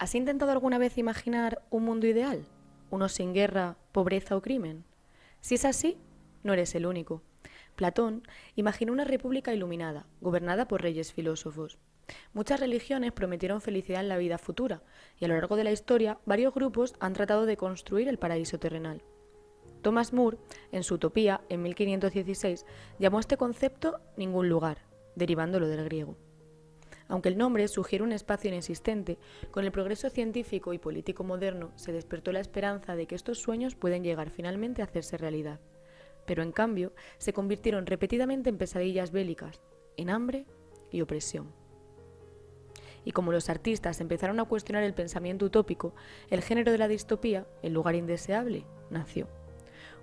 ¿Has intentado alguna vez imaginar un mundo ideal? ¿Uno sin guerra, pobreza o crimen? Si es así, no eres el único. Platón imaginó una república iluminada, gobernada por reyes filósofos. Muchas religiones prometieron felicidad en la vida futura, y a lo largo de la historia varios grupos han tratado de construir el paraíso terrenal. Thomas More, en su Utopía, en 1516, llamó a este concepto ningún lugar, derivándolo del griego. Aunque el nombre sugiere un espacio inexistente, con el progreso científico y político moderno se despertó la esperanza de que estos sueños pueden llegar finalmente a hacerse realidad. Pero en cambio, se convirtieron repetidamente en pesadillas bélicas, en hambre y opresión. Y como los artistas empezaron a cuestionar el pensamiento utópico, el género de la distopía, el lugar indeseable, nació.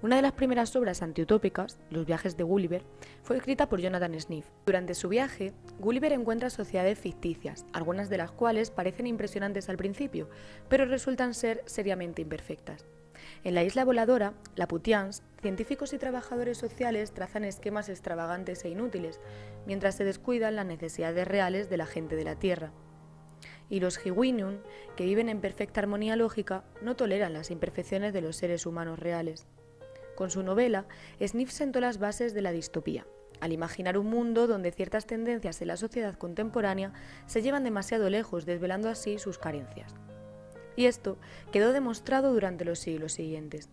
Una de las primeras obras antiutópicas, Los viajes de Gulliver, fue escrita por Jonathan Swift. Durante su viaje, Gulliver encuentra sociedades ficticias, algunas de las cuales parecen impresionantes al principio, pero resultan ser seriamente imperfectas. En la isla voladora, Laputians, científicos y trabajadores sociales trazan esquemas extravagantes e inútiles, mientras se descuidan las necesidades reales de la gente de la Tierra. Y los Hiwinun, que viven en perfecta armonía lógica, no toleran las imperfecciones de los seres humanos reales. Con su novela, Swift sentó las bases de la distopía, al imaginar un mundo donde ciertas tendencias en la sociedad contemporánea se llevan demasiado lejos, desvelando así sus carencias. Y esto quedó demostrado durante los siglos siguientes.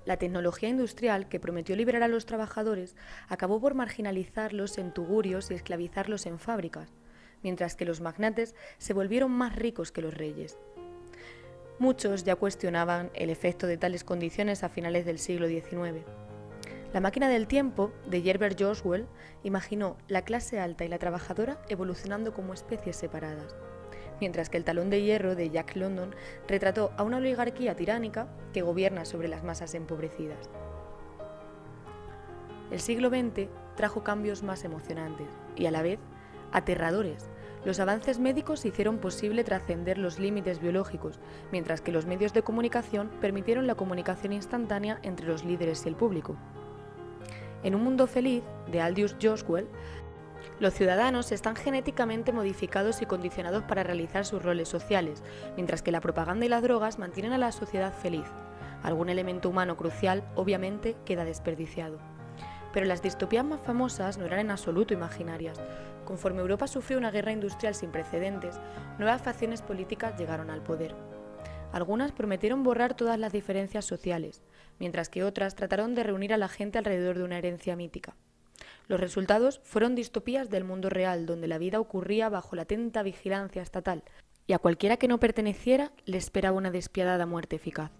La tecnología industrial, que prometió liberar a los trabajadores, acabó por marginalizarlos en tugurios y esclavizarlos en fábricas, mientras que los magnates se volvieron más ricos que los reyes. Muchos ya cuestionaban el efecto de tales condiciones a finales del siglo XIX. La máquina del tiempo, de Herbert George Wells, imaginó la clase alta y la trabajadora evolucionando como especies separadas, mientras que el talón de hierro, de Jack London, retrató a una oligarquía tiránica que gobierna sobre las masas empobrecidas. El siglo XX trajo cambios más emocionantes y, a la vez, aterradores. Los avances médicos hicieron posible trascender los límites biológicos, mientras que los medios de comunicación permitieron la comunicación instantánea entre los líderes y el público. En un mundo feliz, de Aldous Huxley, los ciudadanos están genéticamente modificados y condicionados para realizar sus roles sociales, mientras que la propaganda y las drogas mantienen a la sociedad feliz. Algún elemento humano crucial, obviamente, queda desperdiciado. Pero las distopías más famosas no eran en absoluto imaginarias. Conforme Europa sufrió una guerra industrial sin precedentes, nuevas facciones políticas llegaron al poder. Algunas prometieron borrar todas las diferencias sociales, mientras que otras trataron de reunir a la gente alrededor de una herencia mítica. Los resultados fueron distopías del mundo real, donde la vida ocurría bajo la atenta vigilancia estatal, y a cualquiera que no perteneciera le esperaba una despiadada muerte eficaz.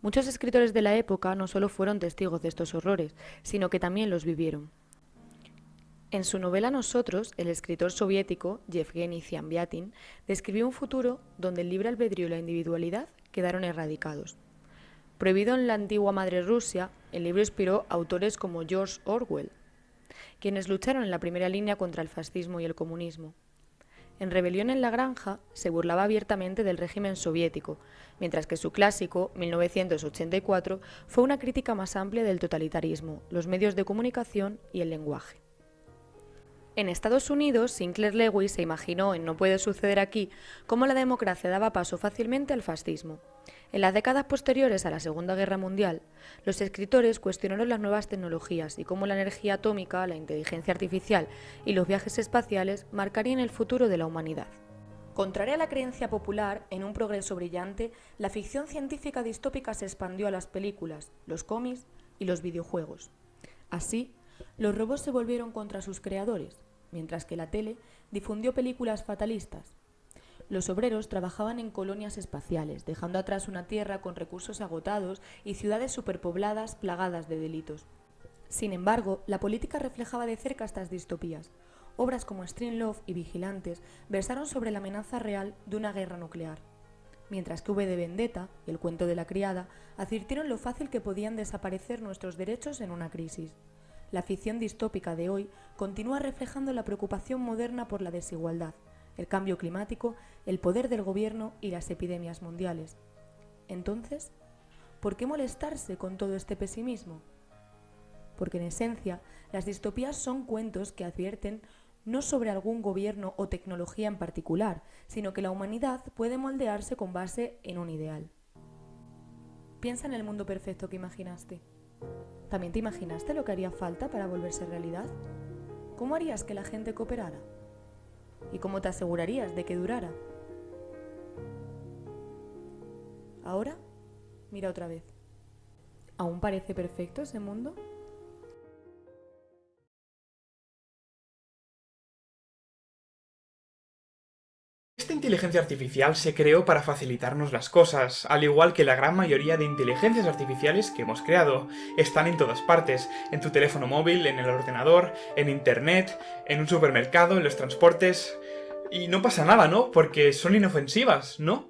Muchos escritores de la época no solo fueron testigos de estos horrores, sino que también los vivieron. En su novela Nosotros, el escritor soviético Yevgeny Zamyatin describió un futuro donde el libre albedrío y la individualidad quedaron erradicados. Prohibido en la antigua madre Rusia, el libro inspiró a autores como George Orwell, quienes lucharon en la primera línea contra el fascismo y el comunismo. En Rebelión en la Granja se burlaba abiertamente del régimen soviético, mientras que su clásico, 1984, fue una crítica más amplia del totalitarismo, los medios de comunicación y el lenguaje. En Estados Unidos, Sinclair Lewis se imaginó en No puede suceder aquí cómo la democracia daba paso fácilmente al fascismo. En las décadas posteriores a la Segunda Guerra Mundial, los escritores cuestionaron las nuevas tecnologías y cómo la energía atómica, la inteligencia artificial y los viajes espaciales marcarían el futuro de la humanidad. Contraria a la creencia popular en un progreso brillante, la ficción científica distópica se expandió a las películas, los cómics y los videojuegos. Así, los robots se volvieron contra sus creadores, mientras que la tele difundió películas fatalistas. Los obreros trabajaban en colonias espaciales, dejando atrás una tierra con recursos agotados y ciudades superpobladas plagadas de delitos. Sin embargo, la política reflejaba de cerca estas distopías. Obras como Extreme Love y Vigilantes versaron sobre la amenaza real de una guerra nuclear, mientras que V de Vendetta y El cuento de la criada advirtieron lo fácil que podían desaparecer nuestros derechos en una crisis. La ficción distópica de hoy continúa reflejando la preocupación moderna por la desigualdad, el cambio climático, el poder del gobierno y las epidemias mundiales. Entonces, ¿por qué molestarse con todo este pesimismo? Porque en esencia, las distopías son cuentos que advierten no sobre algún gobierno o tecnología en particular, sino que la humanidad puede moldearse con base en un ideal. Piensa en el mundo perfecto que imaginaste. ¿También te imaginaste lo que haría falta para volverse realidad? ¿Cómo harías que la gente cooperara? ¿Y cómo te asegurarías de que durara? Ahora, mira otra vez. ¿Aún parece perfecto ese mundo? Esta inteligencia artificial se creó para facilitarnos las cosas, al igual que la gran mayoría de inteligencias artificiales que hemos creado. Están en todas partes, en tu teléfono móvil, en el ordenador, en internet, en un supermercado, en los transportes... Y no pasa nada, ¿no? Porque son inofensivas, ¿no?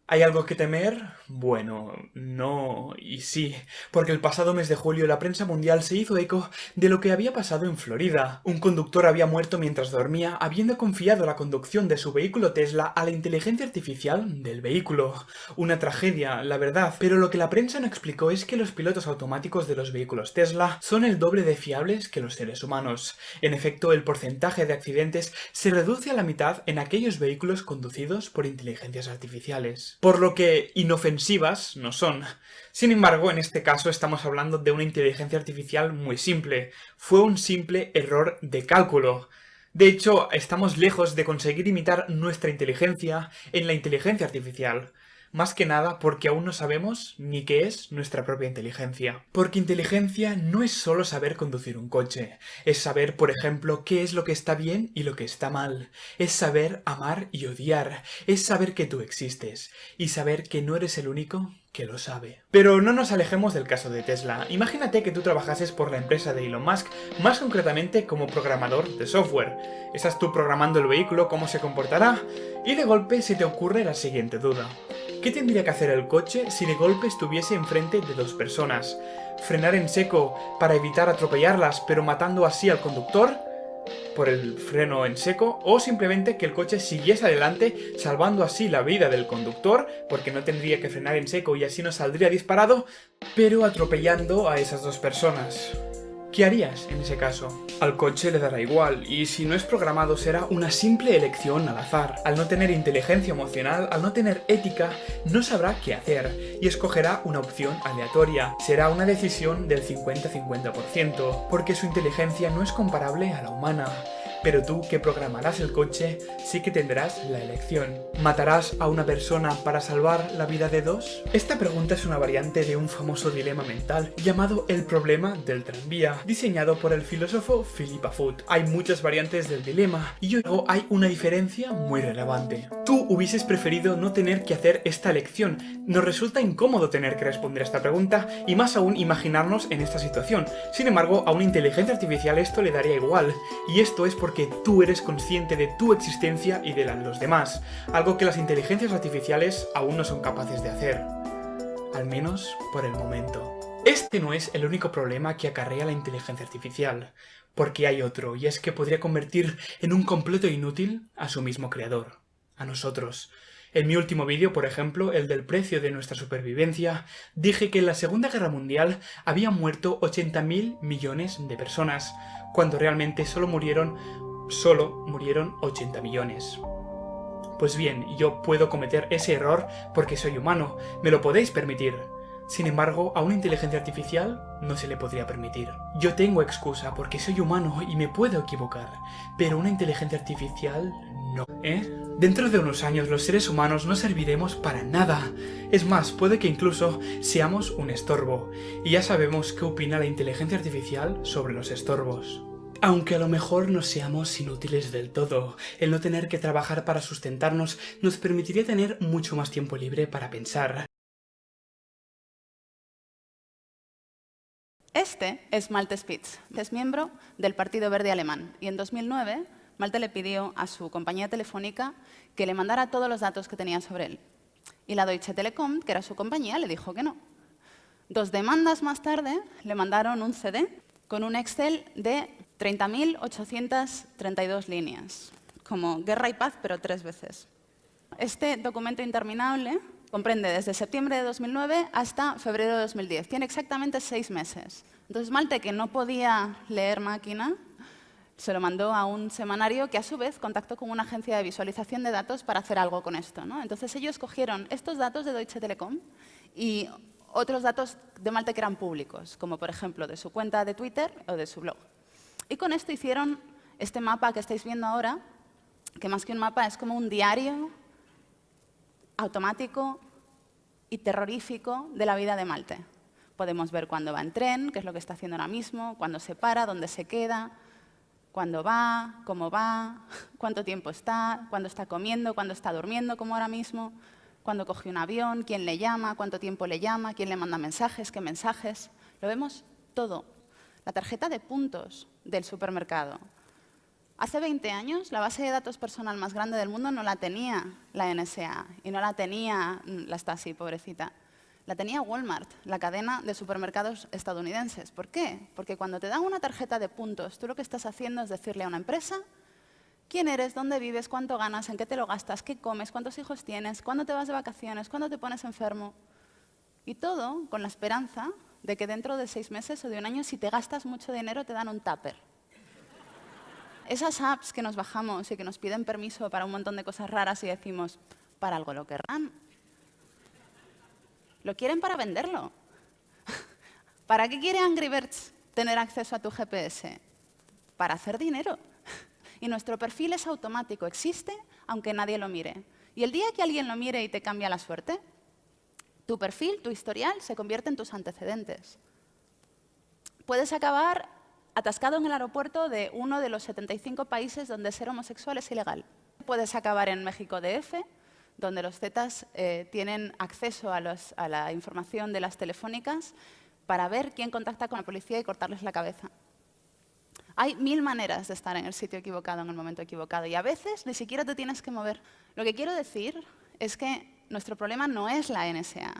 ¿Hay algo que temer? Bueno, no y sí, porque el pasado mes de julio la prensa mundial se hizo eco de lo que había pasado en Florida. Un conductor había muerto mientras dormía, habiendo confiado la conducción de su vehículo Tesla a la inteligencia artificial del vehículo. Una tragedia, la verdad, pero lo que la prensa no explicó es que los pilotos automáticos de los vehículos Tesla son el doble de fiables que los seres humanos. En efecto, el porcentaje de accidentes se reduce a la mitad en aquellos vehículos conducidos por inteligencias artificiales. Por lo que inofensivas no son. Sin embargo, en este caso estamos hablando de una inteligencia artificial muy simple. Fue un simple error de cálculo. De hecho, estamos lejos de conseguir imitar nuestra inteligencia en la inteligencia artificial. Más que nada porque aún no sabemos ni qué es nuestra propia inteligencia. Porque inteligencia no es solo saber conducir un coche. Es saber, por ejemplo, qué es lo que está bien y lo que está mal. Es saber amar y odiar. Es saber que tú existes. Y saber que no eres el único que lo sabe. Pero no nos alejemos del caso de Tesla. Imagínate que tú trabajases por la empresa de Elon Musk, más concretamente como programador de software. Estás tú programando el vehículo, cómo se comportará, y de golpe se te ocurre la siguiente duda. ¿Qué tendría que hacer el coche si de golpe estuviese enfrente de dos personas? ¿Frenar en seco para evitar atropellarlas, pero matando así al conductor por el freno en seco, o simplemente que el coche siguiese adelante, salvando así la vida del conductor, porque no tendría que frenar en seco y así no saldría disparado, pero atropellando a esas dos personas? ¿Qué harías en ese caso? Al coche le dará igual, y si no es programado será una simple elección al azar. Al no tener inteligencia emocional, al no tener ética, no sabrá qué hacer, y escogerá una opción aleatoria. Será una decisión del 50-50%, porque su inteligencia no es comparable a la humana. Pero tú, que programarás el coche, sí que tendrás la elección. ¿Matarás a una persona para salvar la vida de dos? Esta pregunta es una variante de un famoso dilema mental llamado el problema del tranvía, diseñado por el filósofo Philippa Foot. Hay muchas variantes del dilema, y luego hay una diferencia muy relevante. Tú hubieses preferido no tener que hacer esta elección. Nos resulta incómodo tener que responder a esta pregunta, y más aún imaginarnos en esta situación. Sin embargo, a una inteligencia artificial esto le daría igual, y esto es porque tú eres consciente de tu existencia y de la de los demás, algo que las inteligencias artificiales aún no son capaces de hacer. Al menos por el momento. Este no es el único problema que acarrea la inteligencia artificial, porque hay otro, y es que podría convertir en un completo inútil a su mismo creador, a nosotros. En mi último vídeo, por ejemplo, el del precio de nuestra supervivencia, dije que en la Segunda Guerra Mundial habían muerto 80.000 millones de personas, cuando realmente solo murieron 80 millones. Pues bien, yo puedo cometer ese error porque soy humano, me lo podéis permitir. Sin embargo, a una inteligencia artificial no se le podría permitir. Yo tengo excusa porque soy humano y me puedo equivocar, pero una inteligencia artificial no. Dentro de unos años los seres humanos no serviremos para nada. Es más, puede que incluso seamos un estorbo. Y ya sabemos qué opina la inteligencia artificial sobre los estorbos. Aunque a lo mejor no seamos inútiles del todo, el no tener que trabajar para sustentarnos nos permitiría tener mucho más tiempo libre para pensar. Este es Malte Spitz, es miembro del Partido Verde Alemán, y en 2009 Malte le pidió a su compañía telefónica que le mandara todos los datos que tenía sobre él. Y la Deutsche Telekom, que era su compañía, le dijo que no. 2 demandas más tarde le mandaron un CD con un Excel de 30.832 líneas, como Guerra y Paz, pero 3 veces. Este documento interminable comprende desde septiembre de 2009 hasta febrero de 2010. Tiene exactamente 6 meses. Entonces Malte, que no podía leer máquina, Se lo mandó a un semanario que a su vez contactó con una agencia de visualización de datos para hacer algo con esto, ¿no? Entonces ellos cogieron estos datos de Deutsche Telekom y otros datos de Malte que eran públicos, como por ejemplo de su cuenta de Twitter o de su blog. Y con esto hicieron este mapa que estáis viendo ahora, que más que un mapa es como un diario automático y terrorífico de la vida de Malte. Podemos ver cuándo va en tren, qué es lo que está haciendo ahora mismo, cuándo se para, dónde se queda, cuándo va, cómo va, cuánto tiempo está, cuándo está comiendo, cuándo está durmiendo, como ahora mismo, cuándo coge un avión, quién le llama, cuánto tiempo le llama, quién le manda mensajes, qué mensajes. Lo vemos todo. La tarjeta de puntos del supermercado. Hace 20 años, la base de datos personal más grande del mundo no la tenía la NSA y no la tenía la Stasi, pobrecita. La tenía Walmart, la cadena de supermercados estadounidenses. ¿Por qué? Porque cuando te dan una tarjeta de puntos, tú lo que estás haciendo es decirle a una empresa quién eres, dónde vives, cuánto ganas, en qué te lo gastas, qué comes, cuántos hijos tienes, cuándo te vas de vacaciones, cuándo te pones enfermo. Y todo con la esperanza de que dentro de 6 meses o de un año, si te gastas mucho dinero, te dan un tupper. Esas apps que nos bajamos y que nos piden permiso para un montón de cosas raras y decimos, para algo lo querrán. Lo quieren para venderlo. ¿Para qué quiere Angry Birds tener acceso a tu GPS? Para hacer dinero. Y nuestro perfil es automático, existe aunque nadie lo mire. Y el día que alguien lo mire y te cambia la suerte, tu perfil, tu historial, se convierte en tus antecedentes. Puedes acabar atascado en el aeropuerto de uno de los 75 países donde ser homosexual es ilegal. Puedes acabar en México DF, donde los Zetas tienen acceso a la información de las telefónicas para ver quién contacta con la policía y cortarles la cabeza. Hay 1000 maneras de estar en el sitio equivocado en el momento equivocado y a veces ni siquiera te tienes que mover. Lo que quiero decir es que nuestro problema no es la NSA.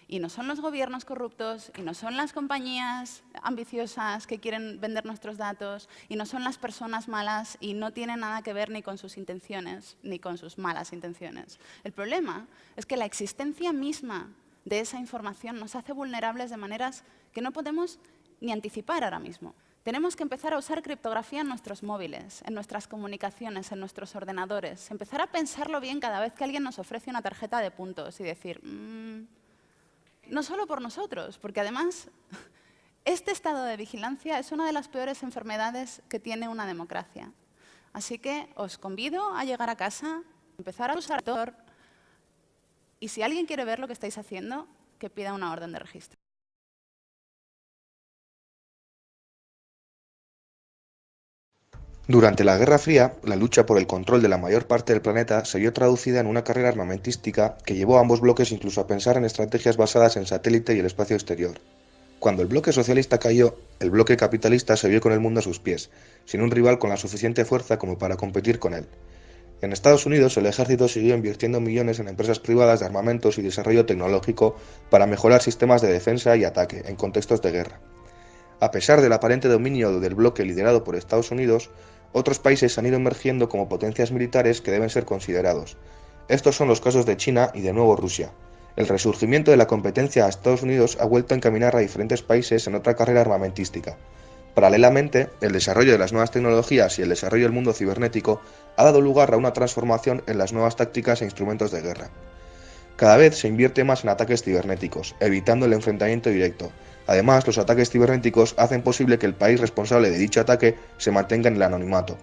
Y no son los gobiernos corruptos, y no son las compañías ambiciosas que quieren vender nuestros datos, y no son las personas malas, y no tiene nada que ver ni con sus intenciones, ni con sus malas intenciones. El problema es que la existencia misma de esa información nos hace vulnerables de maneras que no podemos ni anticipar ahora mismo. Tenemos que empezar a usar criptografía en nuestros móviles, en nuestras comunicaciones, en nuestros ordenadores. Empezar a pensarlo bien cada vez que alguien nos ofrece una tarjeta de puntos y decir, no solo por nosotros, porque además este estado de vigilancia es una de las peores enfermedades que tiene una democracia. Así que os convido a llegar a casa, empezar a usar Tor, y si alguien quiere ver lo que estáis haciendo, que pida una orden de registro. Durante la Guerra Fría, la lucha por el control de la mayor parte del planeta se vio traducida en una carrera armamentística que llevó a ambos bloques incluso a pensar en estrategias basadas en satélite y el espacio exterior. Cuando el bloque socialista cayó, el bloque capitalista se vio con el mundo a sus pies, sin un rival con la suficiente fuerza como para competir con él. En Estados Unidos, el ejército siguió invirtiendo millones en empresas privadas de armamentos y desarrollo tecnológico para mejorar sistemas de defensa y ataque en contextos de guerra. A pesar del aparente dominio del bloque liderado por Estados Unidos, otros países han ido emergiendo como potencias militares que deben ser considerados. Estos son los casos de China y de nuevo Rusia. El resurgimiento de la competencia a Estados Unidos ha vuelto a encaminar a diferentes países en otra carrera armamentística. Paralelamente, el desarrollo de las nuevas tecnologías y el desarrollo del mundo cibernético ha dado lugar a una transformación en las nuevas tácticas e instrumentos de guerra. Cada vez se invierte más en ataques cibernéticos, evitando el enfrentamiento directo. Además, los ataques cibernéticos hacen posible que el país responsable de dicho ataque se mantenga en el anonimato.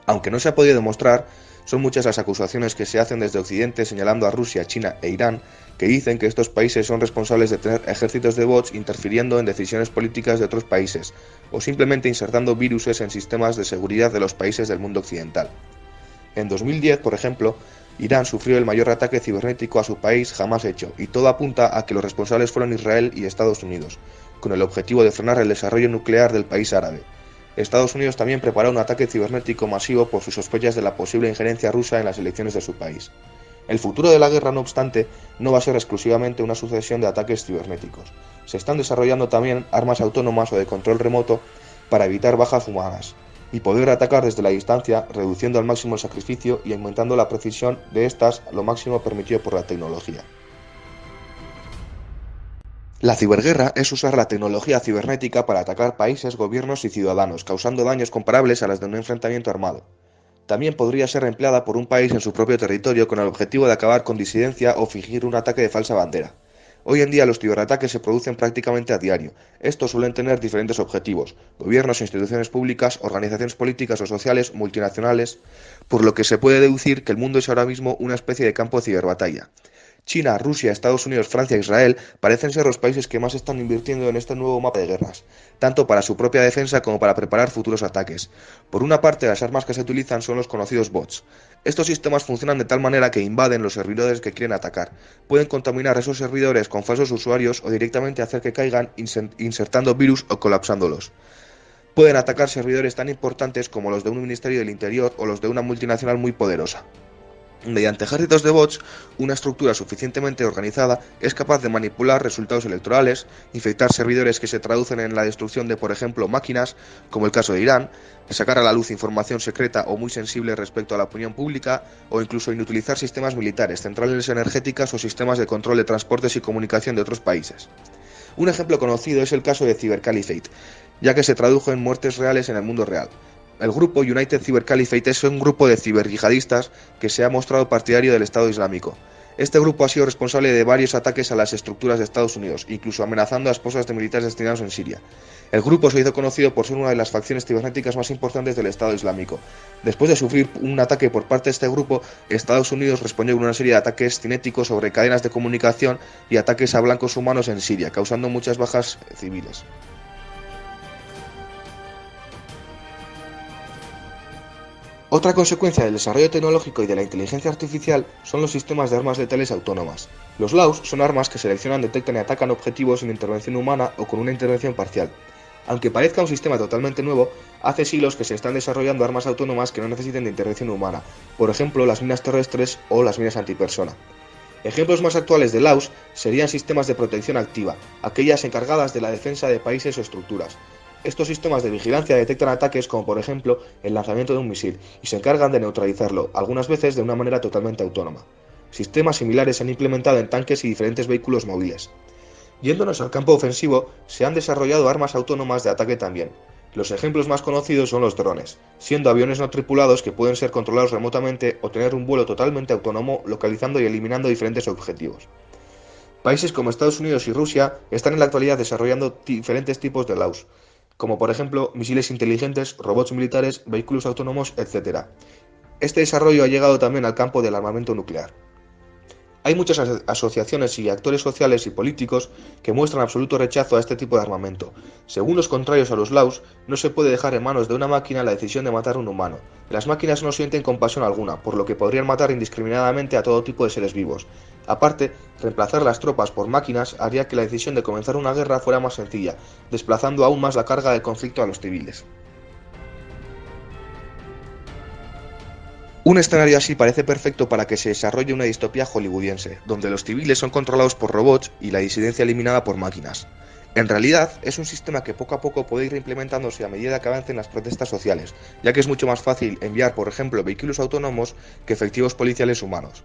Aunque no se ha podido demostrar, son muchas las acusaciones que se hacen desde Occidente señalando a Rusia, China e Irán, que dicen que estos países son responsables de tener ejércitos de bots interfiriendo en decisiones políticas de otros países, o simplemente insertando viruses en sistemas de seguridad de los países del mundo occidental. En 2010, por ejemplo, Irán sufrió el mayor ataque cibernético a su país jamás hecho, y todo apunta a que los responsables fueron Israel y Estados Unidos, con el objetivo de frenar el desarrollo nuclear del país árabe. Estados Unidos también preparó un ataque cibernético masivo por sus sospechas de la posible injerencia rusa en las elecciones de su país. El futuro de la guerra, no obstante, no va a ser exclusivamente una sucesión de ataques cibernéticos. Se están desarrollando también armas autónomas o de control remoto para evitar bajas humanas y poder atacar desde la distancia, reduciendo al máximo el sacrificio y aumentando la precisión de estas lo máximo permitido por la tecnología. La ciberguerra es usar la tecnología cibernética para atacar países, gobiernos y ciudadanos, causando daños comparables a los de un enfrentamiento armado. También podría ser empleada por un país en su propio territorio con el objetivo de acabar con disidencia o fingir un ataque de falsa bandera. Hoy en día los ciberataques se producen prácticamente a diario. Estos suelen tener diferentes objetivos: gobiernos, instituciones públicas, organizaciones políticas o sociales, multinacionales, por lo que se puede deducir que el mundo es ahora mismo una especie de campo de ciberbatalla. China, Rusia, Estados Unidos, Francia e Israel parecen ser los países que más están invirtiendo en este nuevo mapa de guerras, tanto para su propia defensa como para preparar futuros ataques. Por una parte, las armas que se utilizan son los conocidos bots. Estos sistemas funcionan de tal manera que invaden los servidores que quieren atacar. Pueden contaminar esos servidores con falsos usuarios o directamente hacer que caigan insertando virus o colapsándolos. Pueden atacar servidores tan importantes como los de un ministerio del Interior o los de una multinacional muy poderosa. Mediante ejércitos de bots, una estructura suficientemente organizada es capaz de manipular resultados electorales, infectar servidores que se traducen en la destrucción de, por ejemplo, máquinas, como el caso de Irán, sacar a la luz información secreta o muy sensible respecto a la opinión pública, o incluso inutilizar sistemas militares, centrales energéticas o sistemas de control de transportes y comunicación de otros países. Un ejemplo conocido es el caso de Cyber Caliphate, ya que se tradujo en muertes reales en el mundo real. El grupo United Cyber Caliphate es un grupo de ciberyihadistas que se ha mostrado partidario del Estado Islámico. Este grupo ha sido responsable de varios ataques a las estructuras de Estados Unidos, incluso amenazando a esposas de militares destinados en Siria. El grupo se hizo conocido por ser una de las facciones cibernéticas más importantes del Estado Islámico. Después de sufrir un ataque por parte de este grupo, Estados Unidos respondió con una serie de ataques cinéticos sobre cadenas de comunicación y ataques a blancos humanos en Siria, causando muchas bajas civiles. Otra consecuencia del desarrollo tecnológico y de la inteligencia artificial son los sistemas de armas letales autónomas. Los LAUs son armas que seleccionan, detectan y atacan objetivos sin intervención humana o con una intervención parcial. Aunque parezca un sistema totalmente nuevo, hace siglos que se están desarrollando armas autónomas que no necesiten de intervención humana, por ejemplo las minas terrestres o las minas antipersona. Ejemplos más actuales de LAUs serían sistemas de protección activa, aquellas encargadas de la defensa de países o estructuras. Estos sistemas de vigilancia detectan ataques como por ejemplo el lanzamiento de un misil y se encargan de neutralizarlo, algunas veces de una manera totalmente autónoma. Sistemas similares se han implementado en tanques y diferentes vehículos móviles. Yéndonos al campo ofensivo, se han desarrollado armas autónomas de ataque también. Los ejemplos más conocidos son los drones, siendo aviones no tripulados que pueden ser controlados remotamente o tener un vuelo totalmente autónomo localizando y eliminando diferentes objetivos. Países como Estados Unidos y Rusia están en la actualidad desarrollando diferentes tipos de LAUs, como por ejemplo misiles inteligentes, robots militares, vehículos autónomos, etc. Este desarrollo ha llegado también al campo del armamento nuclear. Hay muchas asociaciones y actores sociales y políticos que muestran absoluto rechazo a este tipo de armamento. Según los contrarios a los LAUs, no se puede dejar en manos de una máquina la decisión de matar a un humano. Las máquinas no sienten compasión alguna, por lo que podrían matar indiscriminadamente a todo tipo de seres vivos. Aparte, reemplazar las tropas por máquinas haría que la decisión de comenzar una guerra fuera más sencilla, desplazando aún más la carga del conflicto a los civiles. Un escenario así parece perfecto para que se desarrolle una distopía hollywoodiense, donde los civiles son controlados por robots y la disidencia eliminada por máquinas. En realidad, es un sistema que poco a poco puede ir implementándose a medida que avancen las protestas sociales, ya que es mucho más fácil enviar, por ejemplo, vehículos autónomos que efectivos policiales humanos.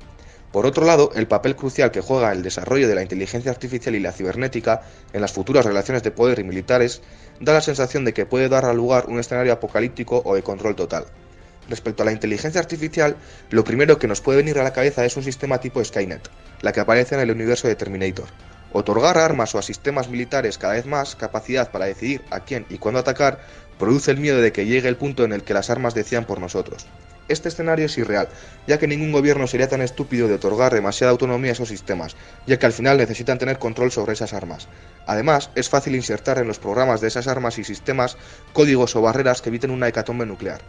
Por otro lado, el papel crucial que juega el desarrollo de la inteligencia artificial y la cibernética en las futuras relaciones de poder y militares da la sensación de que puede dar lugar a un escenario apocalíptico o de control total. Respecto a la inteligencia artificial, lo primero que nos puede venir a la cabeza es un sistema tipo Skynet, la que aparece en el universo de Terminator. Otorgar a armas o a sistemas militares cada vez más capacidad para decidir a quién y cuándo atacar produce el miedo de que llegue el punto en el que las armas decidan por nosotros. Este escenario es irreal, ya que ningún gobierno sería tan estúpido de otorgar demasiada autonomía a esos sistemas, ya que al final necesitan tener control sobre esas armas. Además, es fácil insertar en los programas de esas armas y sistemas códigos o barreras que eviten una hecatombe nuclear.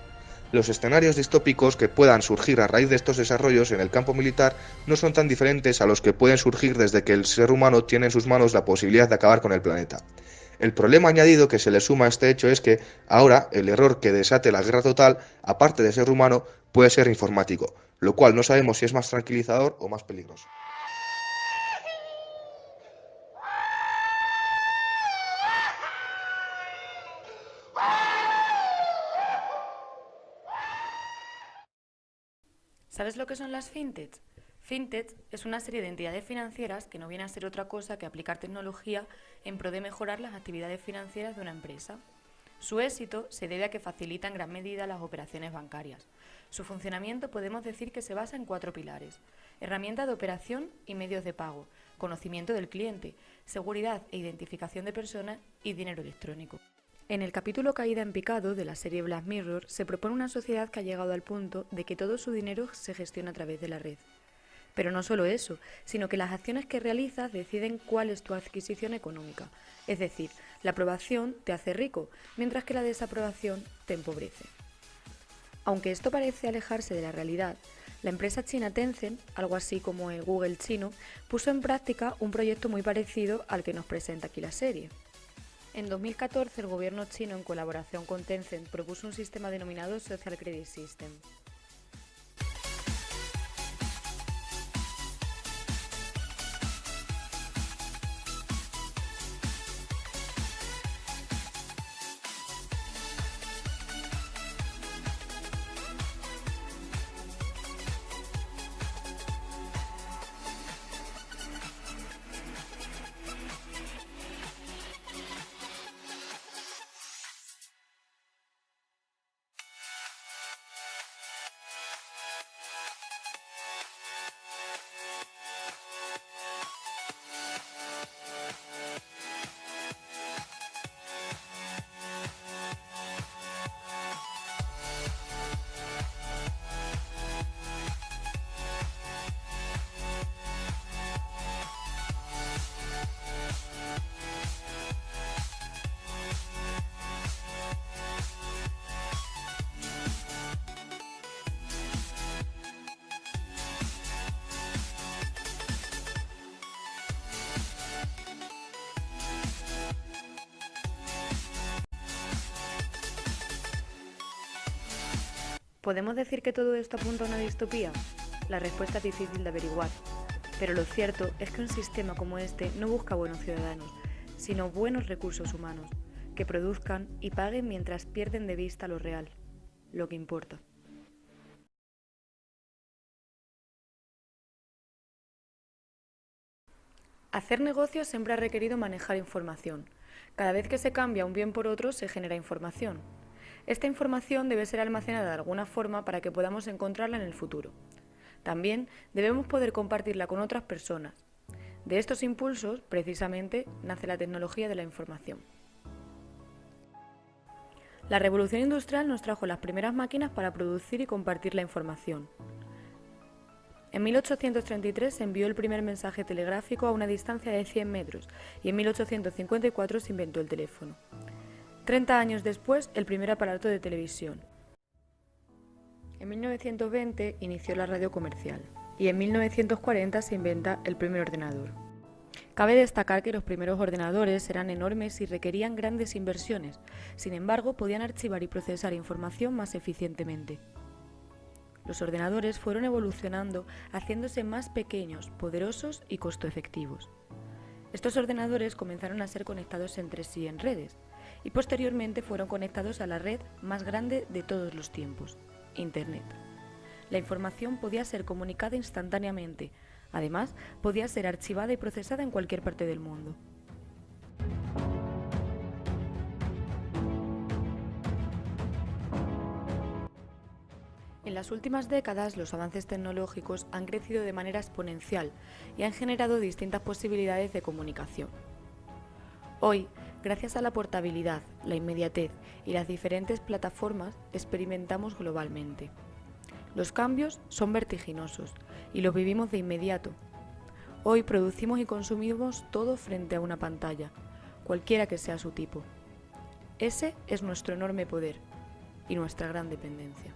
Los escenarios distópicos que puedan surgir a raíz de estos desarrollos en el campo militar no son tan diferentes a los que pueden surgir desde que el ser humano tiene en sus manos la posibilidad de acabar con el planeta. El problema añadido que se le suma a este hecho es que, ahora, el error que desate la guerra total, aparte de ser humano, puede ser informático, lo cual no sabemos si es más tranquilizador o más peligroso. ¿Sabes lo que son las fintechs? Fintech es una serie de entidades financieras que no viene a ser otra cosa que aplicar tecnología en pro de mejorar las actividades financieras de una empresa. Su éxito se debe a que facilita en gran medida las operaciones bancarias. Su funcionamiento podemos decir que se basa en 4 pilares: herramientas de operación y medios de pago, conocimiento del cliente, seguridad e identificación de personas y dinero electrónico. En el capítulo Caída en picado de la serie Black Mirror se propone una sociedad que ha llegado al punto de que todo su dinero se gestiona a través de la red. Pero no solo eso, sino que las acciones que realizas deciden cuál es tu adquisición económica. Es decir, la aprobación te hace rico, mientras que la desaprobación te empobrece. Aunque esto parece alejarse de la realidad, la empresa china Tencent, algo así como el Google chino, puso en práctica un proyecto muy parecido al que nos presenta aquí la serie. En 2014, el gobierno chino, en colaboración con Tencent, propuso un sistema denominado Social Credit System. ¿Podemos decir que todo esto apunta a una distopía? La respuesta es difícil de averiguar, pero lo cierto es que un sistema como este no busca buenos ciudadanos, sino buenos recursos humanos, que produzcan y paguen mientras pierden de vista lo real, lo que importa. Hacer negocios siempre ha requerido manejar información. Cada vez que se cambia un bien por otro, se genera información. Esta información debe ser almacenada de alguna forma para que podamos encontrarla en el futuro. También debemos poder compartirla con otras personas. De estos impulsos, precisamente, nace la tecnología de la información. La revolución industrial nos trajo las primeras máquinas para producir y compartir la información. En 1833 se envió el primer mensaje telegráfico a una distancia de 100 metros y en 1854 se inventó el teléfono. 30 años después, el primer aparato de televisión. En 1920 inició la radio comercial y en 1940 se inventa el primer ordenador. Cabe destacar que los primeros ordenadores eran enormes y requerían grandes inversiones, sin embargo podían archivar y procesar información más eficientemente. Los ordenadores fueron evolucionando, haciéndose más pequeños, poderosos y costo efectivos. Estos ordenadores comenzaron a ser conectados entre sí en redes, y posteriormente fueron conectados a la red más grande de todos los tiempos, Internet. La información podía ser comunicada instantáneamente, además podía ser archivada y procesada en cualquier parte del mundo. En las últimas décadas, los avances tecnológicos han crecido de manera exponencial y han generado distintas posibilidades de comunicación. Hoy, gracias a la portabilidad, la inmediatez y las diferentes plataformas, experimentamos globalmente. Los cambios son vertiginosos y los vivimos de inmediato. Hoy producimos y consumimos todo frente a una pantalla, cualquiera que sea su tipo. Ese es nuestro enorme poder y nuestra gran dependencia.